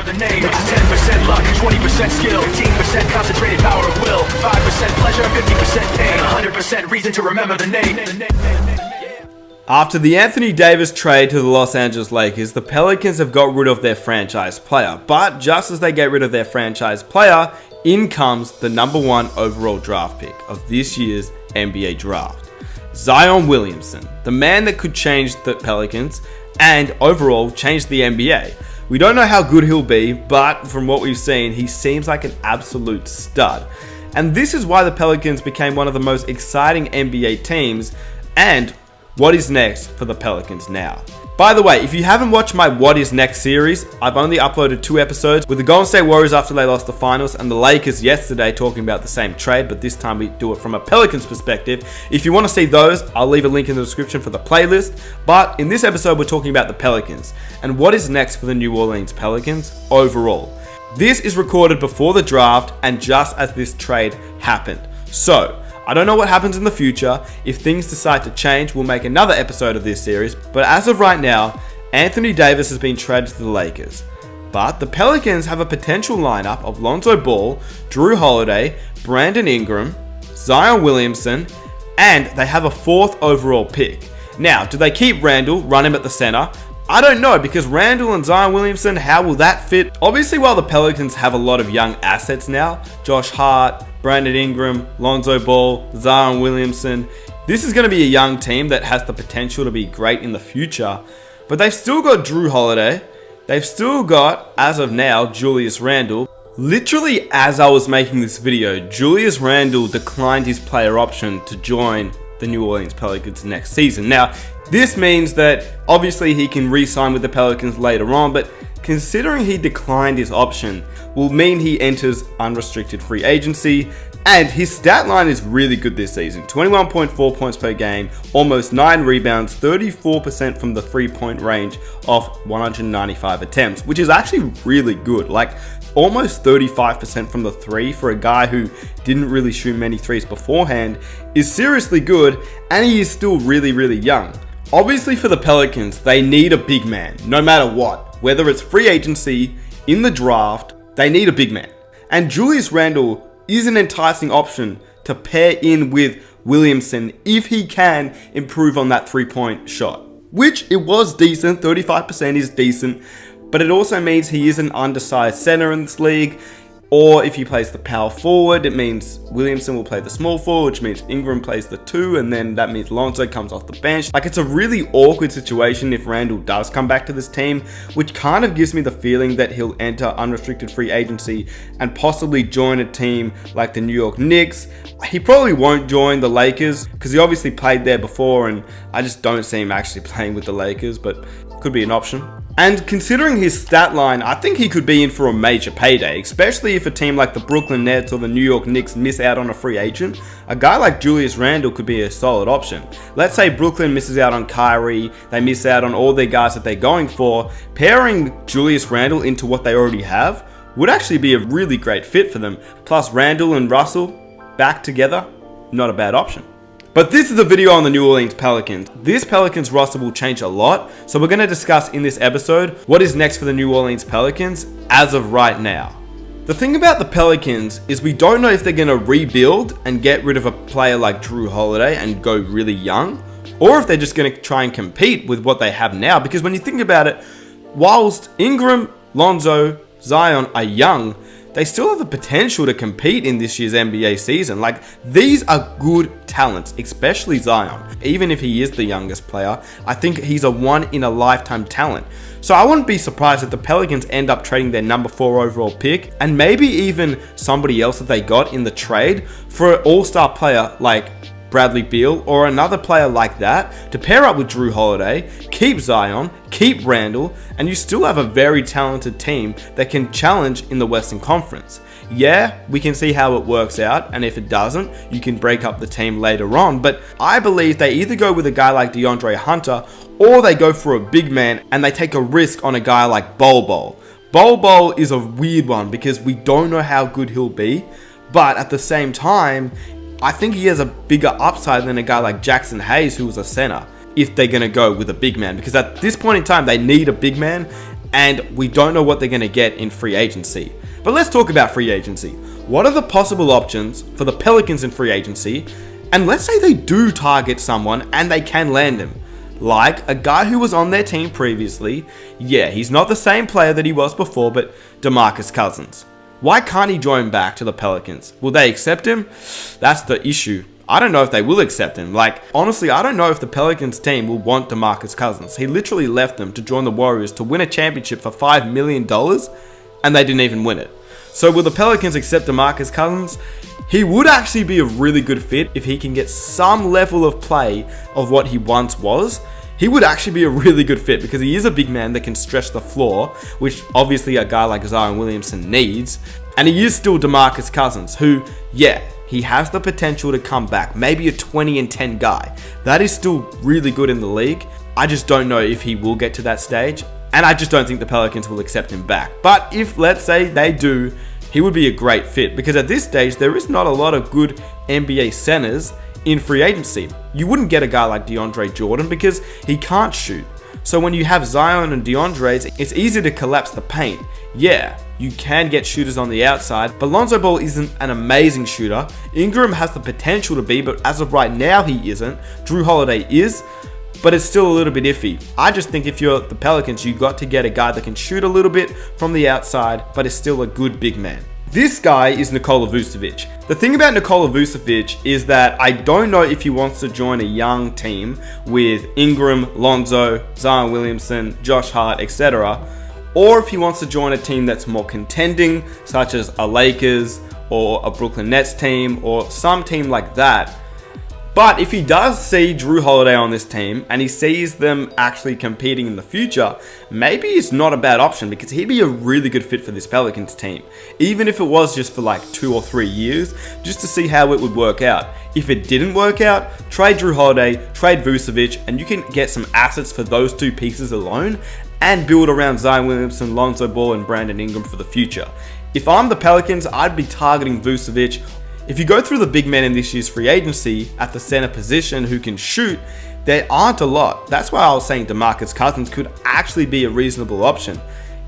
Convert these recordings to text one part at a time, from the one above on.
the name. It's 10% luck, 20% skill, 15% concentrated power of will, 5% pleasure, 50% pain, 100% reason to remember the name. After the Anthony Davis trade to the Los Angeles Lakers, the Pelicans have got rid of their franchise player. But just as they get rid of their franchise player, in comes the number 1 overall draft pick of this year's NBA draft. Zion Williamson, the man that could change the Pelicans and overall change the NBA. We don't know how good he'll be, but from what we've seen, he seems like an absolute stud. And this is why the Pelicans became one of the most exciting NBA teams. And what is next for the Pelicans now? By the way, if you haven't watched my What Is Next series, I've only uploaded 2 episodes with the Golden State Warriors after they lost the finals and the Lakers yesterday talking about the same trade, but this time we do it from a Pelicans perspective. If you want to see those, I'll leave a link in the description for the playlist. But in this episode, we're talking about the Pelicans and what is next for the New Orleans Pelicans overall. This is recorded before the draft and just as this trade happened. So, I don't know what happens in the future. If things decide to change, we'll make another episode of this series. But as of right now, Anthony Davis has been traded to the Lakers. But the Pelicans have a potential lineup of Lonzo Ball, Drew Holiday, Brandon Ingram, Zion Williamson, and they have a 4th overall pick. Now, do they keep Randall, run him at the center? I don't know, because Randall and Zion Williamson, how will that fit? Obviously, while the Pelicans have a lot of young assets now, Josh Hart, Brandon Ingram, Lonzo Ball, Zion Williamson, this is going to be a young team that has the potential to be great in the future. But they've still got Drew Holiday. They've still got, as of now, Julius Randle. Literally, as I was making this video, Julius Randle declined his player option to join the New Orleans Pelicans next season. Now, this means that obviously he can re-sign with the Pelicans later on, but considering he declined his option will mean he enters unrestricted free agency, and his stat line is really good this season. 21.4 points per game, almost 9 rebounds, 34% from the 3-point range off 195 attempts, which is actually really good. Like almost 35% from the 3 for a guy who didn't really shoot many 3s beforehand is seriously good, and he is still really, really young. Obviously for the Pelicans, they need a big man, no matter what. Whether it's free agency, in the draft, they need a big man. And Julius Randle is an enticing option to pair in with Williamson if he can improve on that 3-point shot. Which it was decent, 35% is decent, but it also means he is an undersized center in this league. Or if he plays the power forward, it means Williamson will play the small forward, which means Ingram plays the 2, and then that means Lonzo comes off the bench. Like, it's a really awkward situation if Randle does come back to this team, which kind of gives me the feeling that he'll enter unrestricted free agency and possibly join a team like the New York Knicks. He probably won't join the Lakers because he obviously played there before, and I just don't see him actually playing with the Lakers, but could be an option. And considering his stat line, I think he could be in for a major payday, especially if a team like the Brooklyn Nets or the New York Knicks miss out on a free agent. A guy like Julius Randle could be a solid option. Let's say Brooklyn misses out on Kyrie, they miss out on all their guys that they're going for. Pairing Julius Randle into what they already have would actually be a really great fit for them. Plus Randle and Russell back together, not a bad option. But this is a video on the New Orleans Pelicans. This Pelicans roster will change a lot, so we're going to discuss in this episode what is next for the New Orleans Pelicans as of right now. The thing about the Pelicans is we don't know if they're going to rebuild and get rid of a player like Drew Holiday and go really young, or if they're just going to try and compete with what they have now. Because when you think about it, whilst Ingram, Lonzo, Zion are young, they still have the potential to compete in this year's NBA season. Like, these are good talents, especially Zion. Even if he is the youngest player, I think he's a one-in-a-lifetime talent. So I wouldn't be surprised if the Pelicans end up trading their number 4 overall pick and maybe even somebody else that they got in the trade for an all-star player like Bradley Beal or another player like that to pair up with Drew Holiday, keep Zion, keep Randle, and you still have a very talented team that can challenge in the Western Conference. Yeah, we can see how it works out, and if it doesn't, you can break up the team later on, but I believe they either go with a guy like DeAndre Hunter or they go for a big man and they take a risk on a guy like Bol Bol. Bol Bol is a weird one because we don't know how good he'll be, but at the same time, I think he has a bigger upside than a guy like Jackson Hayes, who was a center, if they're going to go with a big man. Because at this point in time, they need a big man. and we don't know what they're going to get in free agency. But let's talk about free agency. What are the possible options for the Pelicans in free agency? And let's say they do target someone and they can land him. Like a guy who was on their team previously. Yeah, he's not the same player that he was before, but DeMarcus Cousins. Why can't he join back to the Pelicans? Will they accept him? That's the issue. I don't know if they will accept him. Like, honestly, I don't know if the Pelicans team will want DeMarcus Cousins. He literally left them to join the Warriors to win a championship for $5 million, and they didn't even win it. So will the Pelicans accept DeMarcus Cousins? He would actually be a really good fit if he can get some level of play of what he once was. He would actually be a really good fit because he is a big man that can stretch the floor, which obviously a guy like Zion Williamson needs. And he is still DeMarcus Cousins, who, yeah, he has the potential to come back. Maybe a 20-10 guy. That is still really good in the league. I just don't know if he will get to that stage. And I just don't think the Pelicans will accept him back. But if, let's say, they do, he would be a great fit. Because at this stage, there is not a lot of good NBA centers in free agency. You wouldn't get a guy like DeAndre Jordan because he can't shoot. So when you have Zion and DeAndre, it's easy to collapse the paint. Yeah, you can get shooters on the outside, but Lonzo Ball isn't an amazing shooter. Ingram has the potential to be, but as of right now, he isn't. Drew Holiday is, but it's still a little bit iffy. I just think if you're the Pelicans, you got to get a guy that can shoot a little bit from the outside, but is still a good big man. This guy is Nikola Vucevic. The thing about Nikola Vucevic is that I don't know if he wants to join a young team with Ingram, Lonzo, Zion Williamson, Josh Hart, etc. Or if he wants to join a team that's more contending, such as a Lakers or a Brooklyn Nets team or some team like that. But if he does see Drew Holiday on this team and he sees them actually competing in the future, maybe it's not a bad option because he'd be a really good fit for this Pelicans team. Even if it was just for like 2 or 3 years, just to see how it would work out. If it didn't work out, trade Drew Holiday, trade Vucevic, and you can get some assets for those two pieces alone and build around Zion Williamson, Lonzo Ball, and Brandon Ingram for the future. If I'm the Pelicans, I'd be targeting Vucevic. If you go through the big men in this year's free agency at the center position who can shoot, there aren't a lot. That's why I was saying DeMarcus Cousins could actually be a reasonable option.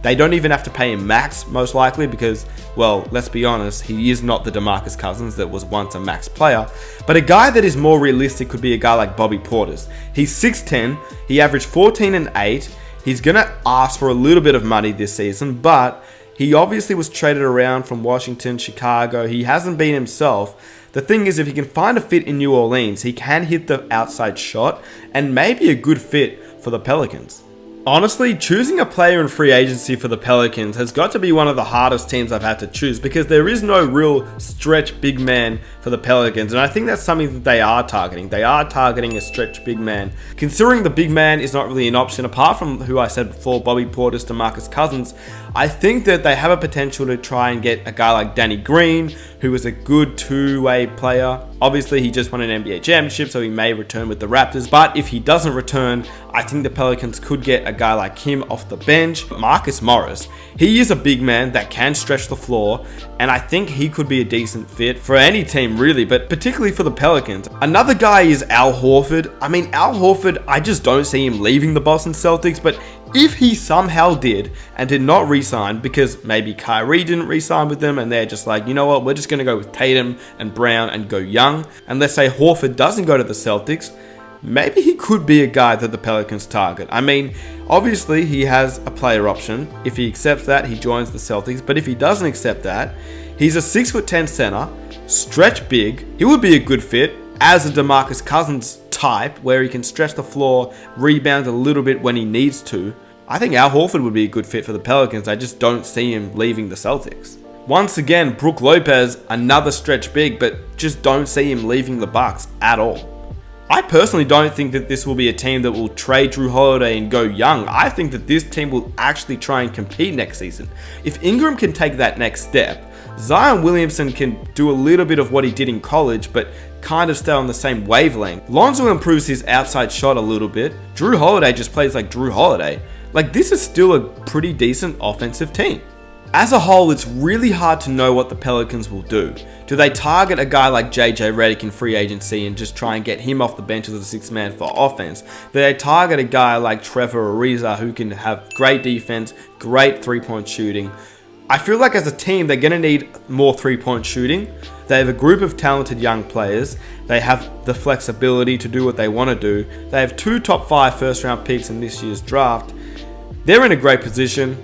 They don't even have to pay him max, most likely, because, well, let's be honest, he is not the DeMarcus Cousins that was once a max player. But a guy that is more realistic could be a guy like Bobby Portis. He's 6'10", he averaged 14 and 8. He's going to ask for a little bit of money this season, but he obviously was traded around from Washington, Chicago. He hasn't been himself. The thing is, if he can find a fit in New Orleans, he can hit the outside shot and maybe a good fit for the Pelicans. Honestly, choosing a player in free agency for the Pelicans has got to be one of the hardest teams I've had to choose because there is no real stretch big man for the Pelicans, and I think that's something that they are targeting. They are targeting a stretch big man. Considering the big man is not really an option, apart from who I said before, Bobby Portis, DeMarcus Cousins, I think that they have a potential to try and get a guy like Danny Green, who is a good two-way player. Obviously, he just won an NBA championship, so he may return with the Raptors. But if he doesn't return, I think the Pelicans could get a guy like him off the bench. Marcus Morris, he is a big man that can stretch the floor, and I think he could be a decent fit for any team really, but particularly for the Pelicans. Another guy is Al Horford. I mean, Al Horford, I just don't see him leaving the Boston Celtics, but if he somehow did and did not re-sign because maybe Kyrie didn't re-sign with them and they're just like, you know what, we're just going to go with Tatum and Brown and go young, and let's say Horford doesn't go to the Celtics, maybe he could be a guy that the Pelicans target. I mean, obviously he has a player option. If he accepts that, he joins the Celtics, but if he doesn't accept that, he's a 6'10" center, stretch big. He would be a good fit as a DeMarcus Cousins type where he can stretch the floor, rebound a little bit when he needs to. I think Al Horford would be a good fit for the Pelicans. I just don't see him leaving the Celtics. Once again, Brook Lopez, another stretch big, but just don't see him leaving the Bucks at all. I personally don't think that this will be a team that will trade Drew Holiday and go young. I think that this team will actually try and compete next season. If Ingram can take that next step, Zion Williamson can do a little bit of what he did in college, but kind of stay on the same wavelength. Lonzo improves his outside shot a little bit. Drew Holiday just plays like Drew Holiday. Like, this is still a pretty decent offensive team. as a whole, it's really hard to know what the Pelicans will do. Do they target a guy like JJ Redick in free agency and just try and get him off the bench as a sixth man for offense? Do they target a guy like Trevor Ariza who can have great defense, great three-point shooting? I feel like as a team, they're going to need more three-point shooting. They have a group of talented young players. They have the flexibility to do what they want to do. They have 2 top 5 first-round picks in this year's draft. They're in a great position,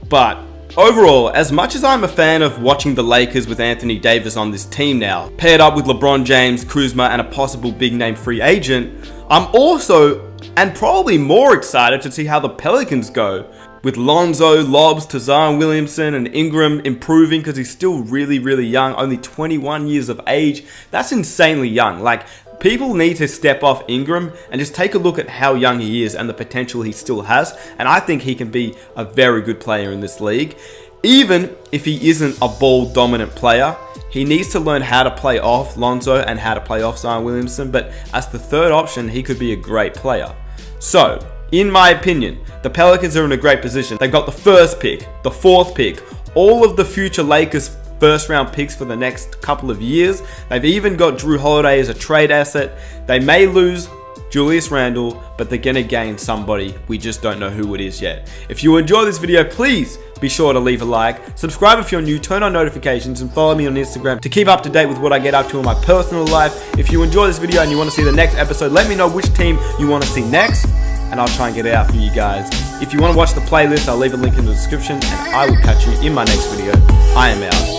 but overall, as much as I'm a fan of watching the Lakers with Anthony Davis on this team now, paired up with LeBron James, Kuzma, and a possible big-name free agent, I'm also, and probably more excited to see how the Pelicans go. With Lonzo, Lobs, to Zion Williamson, and Ingram improving because he's still really, really young, only 21 years of age. That's insanely young. Like, people need to step off Ingram and just take a look at how young he is and the potential he still has. And I think he can be a very good player in this league. Even if he isn't a ball-dominant player, he needs to learn how to play off Lonzo and how to play off Zion Williamson. But as the third option, he could be a great player. So, in my opinion, the Pelicans are in a great position. They've got the first pick, the fourth pick, all of the future Lakers first round picks for the next couple of years. They've even got Drew Holiday as a trade asset. They may lose Julius Randle, but they're going to gain somebody. We just don't know who it is yet. If you enjoy this video, please be sure to leave a like, subscribe if you're new, turn on notifications, and follow me on Instagram to keep up to date with what I get up to in my personal life. If you enjoy this video and you want to see the next episode, let me know which team you want to see next, and I'll try and get it out for you guys. If you want to watch the playlist, I'll leave a link in the description, and I will catch you in my next video. I am out.